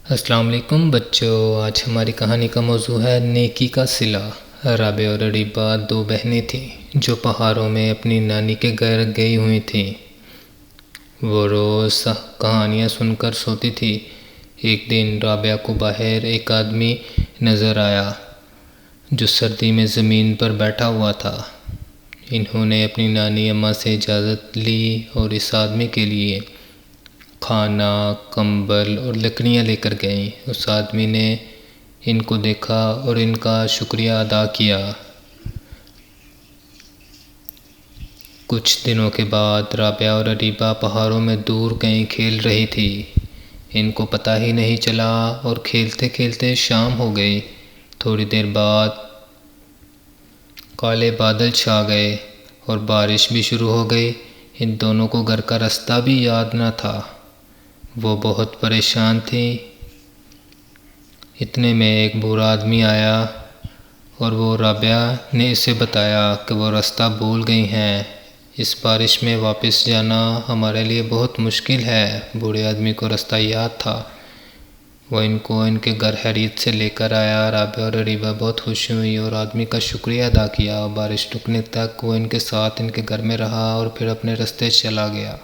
السلام علیکم بچوں، آج ہماری کہانی کا موضوع ہے نیکی کا صلہ۔ رابعہ اور اریبہ دو بہنیں تھیں جو پہاڑوں میں اپنی نانی کے گھر گئی ہوئی تھیں۔ وہ روز کہانیاں سن کر سوتی تھیں۔ ایک دن رابعہ کو باہر ایک آدمی نظر آیا جو سردی میں زمین پر بیٹھا ہوا تھا۔ انہوں نے اپنی نانی اماں سے اجازت لی اور اس آدمی کے لیے کھانا، کمبل اور لکڑیاں لے کر گئیں۔ اس آدمی نے ان کو دیکھا اور ان کا شکریہ ادا کیا۔ کچھ دنوں کے بعد رابعہ اور اریبہ پہاڑوں میں دور کہیں کھیل رہی تھیں۔ ان کو پتہ ہی نہیں چلا اور کھیلتے کھیلتے شام ہو گئی۔ تھوڑی دیر بعد کالے بادل چھا گئے اور بارش بھی شروع ہو گئی۔ ان دونوں کو گھر کا راستہ بھی یاد نہ تھا۔ وہ بہت پریشان تھیں۔ اتنے میں ایک بوڑھا آدمی آیا اور وہ رابعہ نے اسے بتایا کہ وہ راستہ بھول گئی ہیں۔ اس بارش میں واپس جانا ہمارے لیے بہت مشکل ہے۔ بوڑھے آدمی کو راستہ یاد تھا۔ وہ ان کو ان کے گھر خیریت سے لے کر آیا۔ رابعہ اور اریبہ بہت خوش ہوئی اور آدمی کا شکریہ ادا کیا۔ بارش رکنے تک وہ ان کے ساتھ ان کے گھر میں رہا اور پھر اپنے راستے چلا گیا۔